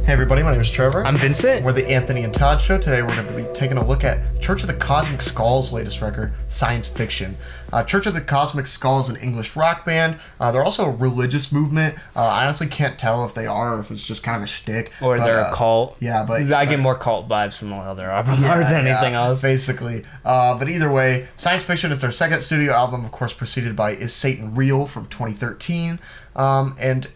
Hey everybody, my name is Trevor. I'm Vincent. We're the Anthony and Todd Show. Today we're going to be taking a look at Church of the Cosmic Skull's latest record, Science Fiction. Church of the Cosmic Skull is an English rock band. They're also a religious movement. I honestly can't tell if they are or if it's just kind of a shtick. Or they're a cult. Yeah, but I get more cult vibes from all their albums than anything else. Basically. But either way, Science Fiction is their second studio album, of course, preceded by Is Satan Real from 2013. And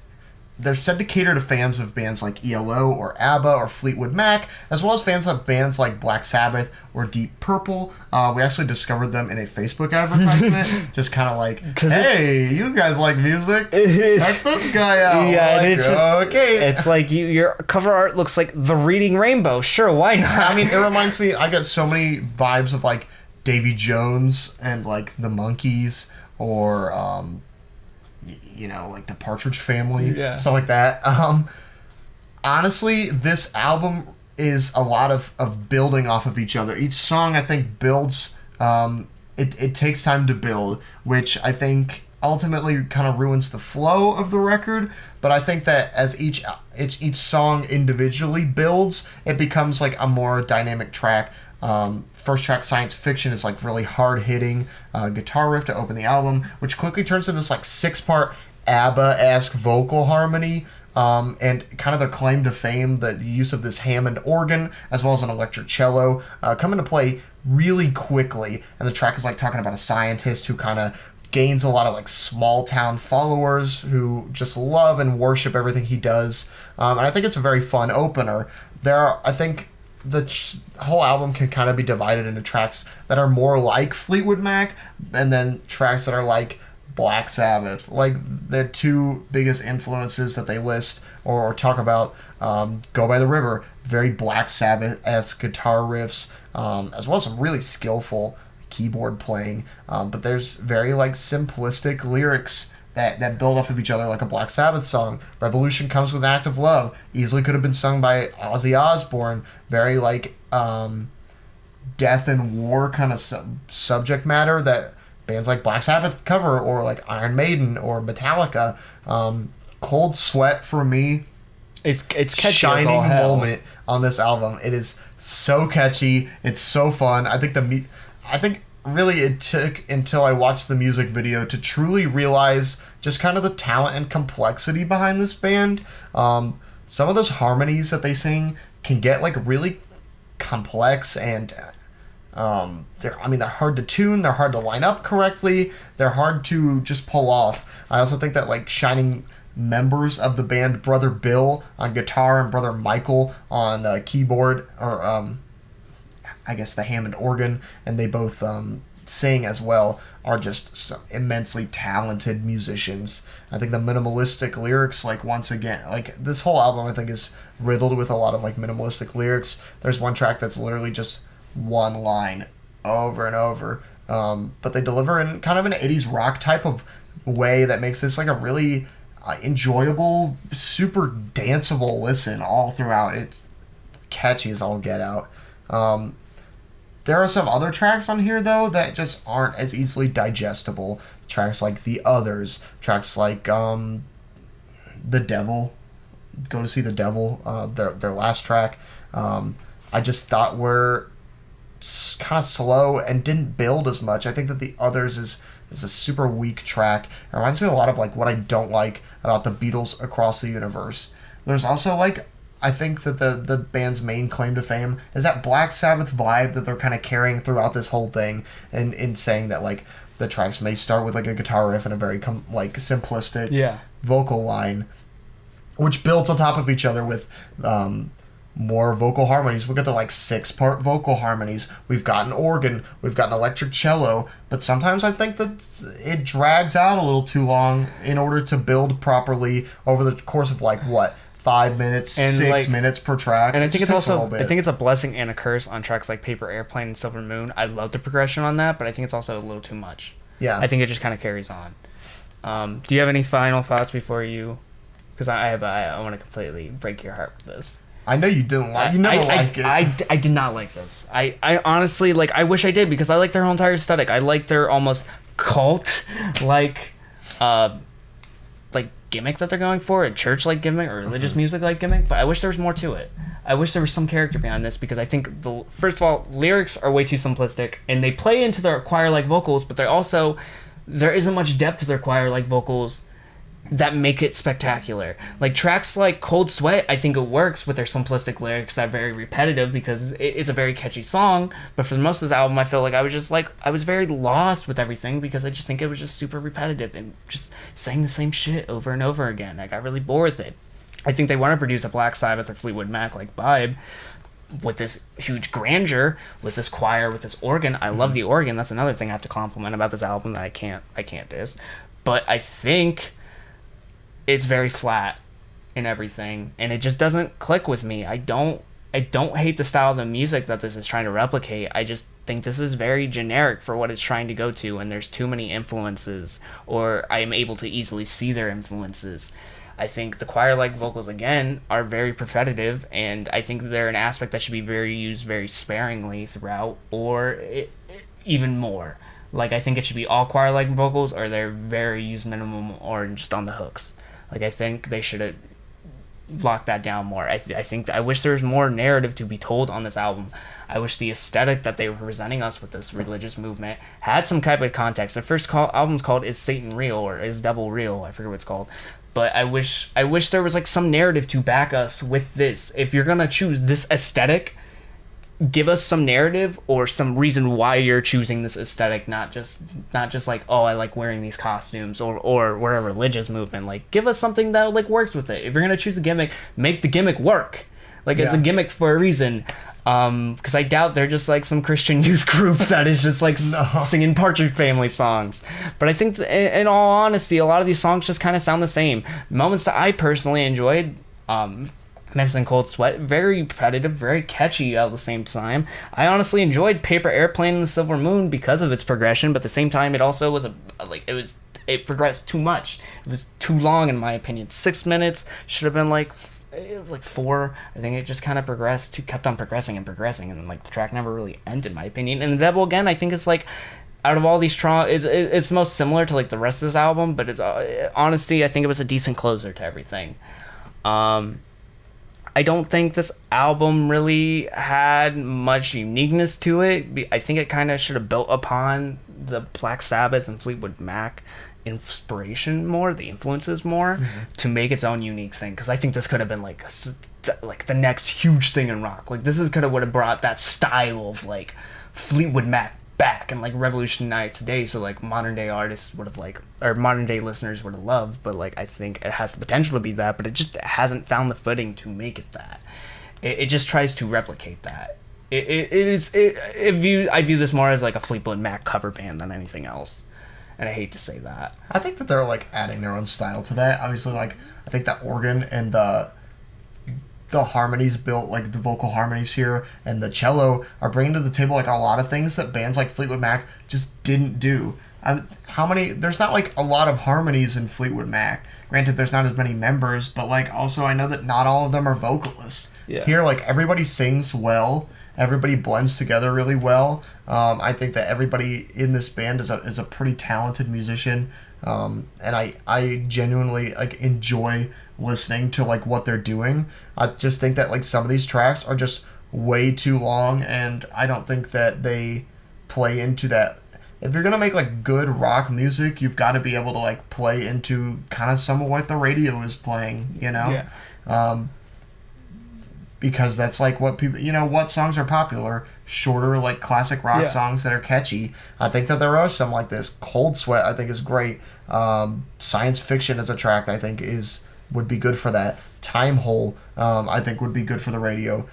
they're said to cater to fans of bands like ELO or ABBA or Fleetwood Mac, as well as fans of bands like Black Sabbath or Deep Purple. We actually discovered them in a Facebook advertisement, just kind of like, hey, you guys like music? Check this guy out. Yeah, like, and it's just, okay. It's like your cover art looks like The Reading Rainbow. Sure, why not? I mean, it reminds me, I get so many vibes of like Davy Jones and like the Monkees or like the Partridge Family, stuff like that. Honestly, this album is a lot of building off of each other. Each song, I think, builds. It takes time to build, which I think ultimately kind of ruins the flow of the record. But I think that as each song individually builds, it becomes like a more dynamic track. First track, Science Fiction, is like really hard-hitting guitar riff to open the album, which quickly turns into this like 6-part ABBA-esque vocal harmony, and kind of their claim to fame, the use of this Hammond organ as well as an electric cello come into play really quickly. And the track is like talking about a scientist who kind of gains a lot of like small town followers who just love and worship everything he does. And I think it's a very fun opener. I think the whole album can kind of be divided into tracks that are more like Fleetwood Mac and then tracks that are like Black Sabbath. Like, their two biggest influences that they list or talk about, Go By the River, very Black Sabbath-esque guitar riffs, as well as some really skillful keyboard playing. But there's very like simplistic lyrics that build off of each other, like a Black Sabbath song. Revolution Comes With an Act of Love easily could have been sung by Ozzy Osbourne. Very like death and war kind of subject matter that bands like Black Sabbath cover, or like Iron Maiden or Metallica. Cold Sweat, for me, it's catchy shining as all hell. moment on this album. It is so catchy. It's so fun. I think really it took until I watched the music video to truly realize just kind of the talent and complexity behind this band. Some of those harmonies that they sing can get like really complex, and they're hard to tune, they're hard to line up correctly, they're hard to just pull off. I also think that like shining members of the band, Brother Bill on guitar and Brother Michael on keyboard, or I guess the Hammond organ, and they both sing as well, are just some immensely talented musicians. I think the minimalistic lyrics, like, once again, like, this whole album I think is riddled with a lot of like minimalistic lyrics. There's one track that's literally just one line over and over, but they deliver in kind of an 80s rock type of way that makes this like a really enjoyable, super danceable listen all throughout. It's catchy as all get out. There are some other tracks on here, though, that just aren't as easily digestible. Tracks like The Others, tracks like The Devil, Go to See the Devil, their last track, I just thought were kind of slow and didn't build as much. I think that The Others is a super weak track. It reminds me a lot of like what I don't like about the Beatles Across the Universe. There's also like, I think that the band's main claim to fame is that Black Sabbath vibe that they're kind of carrying throughout this whole thing, and in saying that like the tracks may start with like a guitar riff and a very simplistic vocal line, which builds on top of each other with more vocal harmonies. We've got the like 6-part vocal harmonies. We've got an organ. We've got an electric cello. But sometimes I think that it drags out a little too long in order to build properly over the course of 5 minutes, and 6 minutes per track. And I think it's a blessing and a curse on tracks like Paper Airplane and Silver Moon. I love the progression on that, but I think it's also a little too much. Yeah. I think it just kind of carries on. Do you have any final thoughts before you? Because I want to completely break your heart with this. I know you didn't like. You never liked it. I did not like this. I honestly I wish I did, because I like their whole entire aesthetic. I like their almost cult gimmick that they're going for, a church-like gimmick or religious music-like gimmick, but I wish there was more to it. I wish there was some character behind this, because I think, first of all, lyrics are way too simplistic, and they play into their choir-like vocals, but there isn't much depth to their choir-like vocals that make it spectacular. Like, tracks like Cold Sweat, I think it works with their simplistic lyrics that are very repetitive, because it's a very catchy song, but for most of this album, I feel like I was very lost with everything, because I just think it was just super repetitive and just saying the same shit over and over again. I got really bored with it. I think they want to produce a Black Sabbath or Fleetwood Mac like vibe, with this huge grandeur, with this choir, with this organ. I love the organ. That's another thing I have to compliment about this album that I can't diss. But I think it's very flat in everything, and it just doesn't click with me. I don't hate the style of the music that this is trying to replicate. I just think this is very generic for what it's trying to go to, and there's too many influences, or I am able to easily see their influences. I think the choir-like vocals, again, are very repetitive, and I think they're an aspect that should be used very sparingly throughout, or even more. Like, I think it should be all choir-like vocals, or they're very used minimum, or just on the hooks. Like, I think they should have locked that down more. I wish there was more narrative to be told on this album. I wish the aesthetic that they were presenting us with this religious movement had some type of context. The first album's called Is Satan Real? Or Is Devil Real? I forget what it's called. But I wish there was like some narrative to back us with this. If you're gonna choose this aesthetic, give us some narrative or some reason why you're choosing this aesthetic, not just like, oh, I like wearing these costumes, or we're a religious movement. Like, give us something that like works with it. If you're gonna choose a gimmick, make the gimmick work. Like, it's a gimmick for a reason. Because I doubt they're just like some Christian youth group that is just like singing Partridge Family songs. But I think in all honesty, a lot of these songs just kind of sound the same. Moments that I personally enjoyed, mentioning Cold Sweat, very repetitive, very catchy at the same time. I honestly enjoyed Paper Airplane and the Silver Moon because of its progression, but at the same time, it also was it progressed too much. It was too long, in my opinion. 6 minutes should have been like 4. I think it just kind of kept on progressing, and then like the track never really ended, in my opinion. And the Devil, again, I think it's like, out of all these it's most similar to like the rest of this album, but it's honestly, I think it was a decent closer to everything. I don't think this album really had much uniqueness to it. I think it kind of should have built upon the Black Sabbath and Fleetwood Mac inspiration more, the influences more, to make its own unique thing. Because I think this could have been like the next huge thing in rock. Like, this would have brought that style of like Fleetwood Mac back and like revolutionized today, so like modern day artists would have like, or modern day listeners would have loved. But like, I think it has the potential to be that, but it just hasn't found the footing to make it that. It just tries to replicate that. I view this more as like a Fleetwood Mac cover band than anything else, and I hate to say that. I think that they're like adding their own style to that. Obviously, like, I think that organ and the harmonies built, like the vocal harmonies here, and the cello are bringing to the table like a lot of things that bands like Fleetwood Mac just didn't do. There's not like a lot of harmonies in Fleetwood Mac. Granted, there's not as many members, but like, also I know that not all of them are vocalists. Yeah. Here, like, everybody sings well. Everybody blends together really well. I think that everybody in this band is a pretty talented musician, and I genuinely like enjoy listening to like what they're doing. I just think that like some of these tracks are just way too long, and I don't think that they play into that. If you're gonna make like good rock music, you've got to be able to like play into kind of some of what the radio is playing, you know? Yeah. Because that's like what people, what songs are popular, shorter like classic rock songs that are catchy. I think that there are some like this. Cold Sweat, I think, is great. Science Fiction as a track, I think, would be good for that. Timehole, I think, would be good for the radio.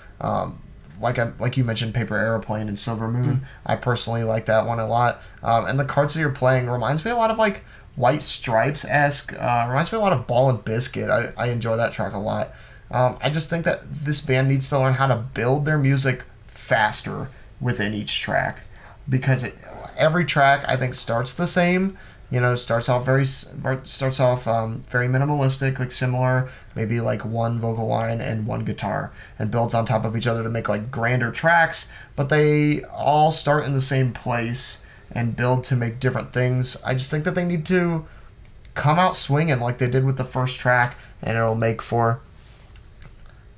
Like you mentioned, Paper Aeroplane and Silver Moon. I personally like that one a lot. And the cards that you're playing reminds me a lot of like White Stripes-esque. Reminds me a lot of Ball and Biscuit. I enjoy that track a lot. I just think that this band needs to learn how to build their music faster within each track, because every track, I think, starts the same. Starts off very minimalistic, like similar, maybe like one vocal line and one guitar, and builds on top of each other to make like grander tracks. But they all start in the same place and build to make different things. I just think that they need to come out swinging like they did with the first track, and it'll make for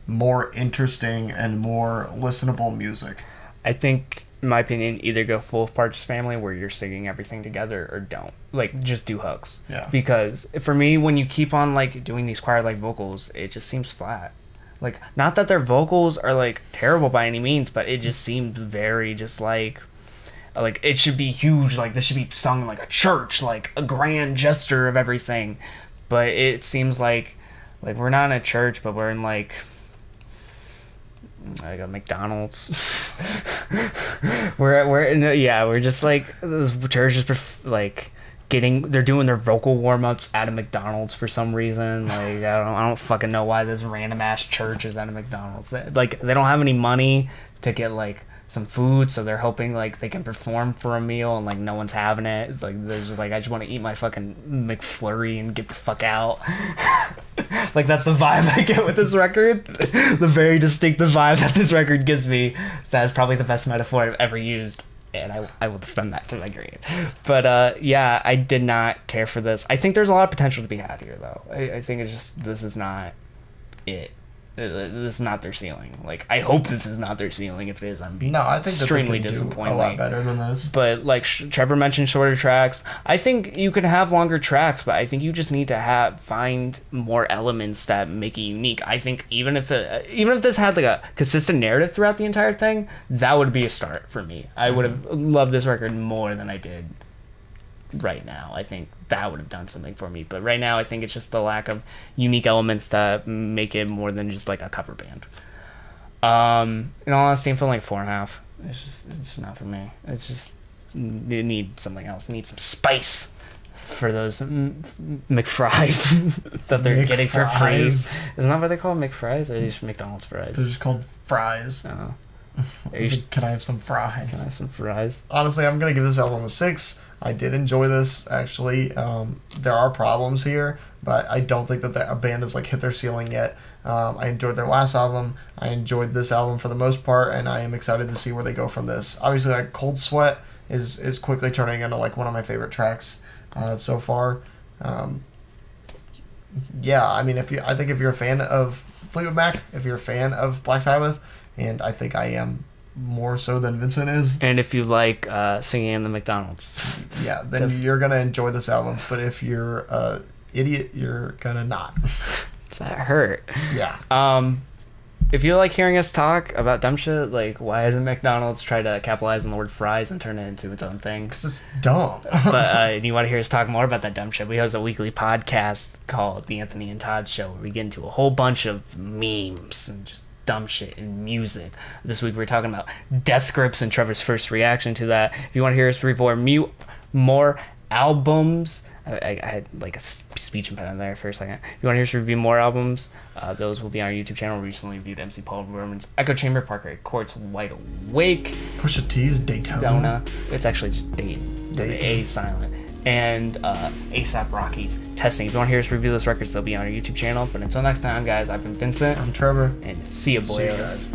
more interesting and more listenable music. I think, in my opinion, either go full Partridge Family where you're singing everything together, or don't. Like, just do hooks. Yeah. Because for me, when you keep on like doing these choir-like vocals, it just seems flat. Like, not that their vocals are like terrible by any means, but it just seemed very just like it should be huge. Like, this should be sung in like a church, like a grand gesture of everything. But it seems like we're not in a church, but we're in like a McDonald's. we're just like, this church is like they're doing their vocal warm-ups at a McDonald's for some reason. Like, I don't fucking know why this random ass church is at a McDonald's. Like, they don't have any money to get like some food, so they're hoping like they can perform for a meal, and like no one's having it. It's like, they're just like, I just want to eat my fucking McFlurry and get the fuck out. Like, that's the vibe I get with this record. The very distinctive vibe that this record gives me. That is probably the best metaphor I've ever used, and I will defend that to my grave. But yeah, I did not care for this. I think there's a lot of potential to be had here, though. I think it's just, this is not it. This is not their ceiling. Like, I hope this is not their ceiling. If it is, I'm I think extremely that they can disappointed. do a lot better than this. But like Trevor mentioned, shorter tracks. I think you can have longer tracks, but I think you just need to find more elements that make it unique. I think even if this had like a consistent narrative throughout the entire thing, that would be a start for me. I would have loved this record more than I did right now. I think that would have done something for me, but right now I think it's just the lack of unique elements that make it more than just like a cover band. In all honesty, I'm feeling like 4.5. It's not for me. It's just, you need something else. You need some spice for those McFries that they're getting for free. Isn't that what they call McFries, or are these McDonald's fries? They're just called fries. Oh. Can I have some fries? Can I have some fries? Honestly, I'm gonna give this album a 6. I did enjoy this, actually. There are problems here, but I don't think that a band has like hit their ceiling yet. I enjoyed their last album. I enjoyed this album for the most part, and I am excited to see where they go from this. Obviously, like, Cold Sweat is quickly turning into like one of my favorite tracks so far. Yeah, I mean, I think if you're a fan of Fleetwood Mac, if you're a fan of Black Sabbath, and I think I am more so than Vincent is. And if you like singing in the McDonald's. Yeah, then you're going to enjoy this album. But if you're an idiot, you're going to not. That hurt. Yeah. If you like hearing us talk about dumb shit, like, why hasn't McDonald's tried to capitalize on the word fries and turn it into its own thing? Because it's dumb. But you want to hear us talk more about that dumb shit, we host a weekly podcast called The Anthony and Todd Show, where we get into a whole bunch of memes and just dumb shit in music. This week we're talking about Death Grips and Trevor's first reaction to that. If you want to hear us review more albums, I had like a speech impediment there for a second. If you want to hear us review more albums, those will be on our YouTube channel. We recently reviewed MC Paul Roman's Echo Chamber, Parker Court's Wide Awake, Pusha T's Daytona. It's actually just Dayton. The A silent. And ASAP Rocky's Testing. If you want to hear us review those records, they'll be on our YouTube channel. But until next time, guys, I've been Vincent. I'm Trevor. And see you, boys. See you guys.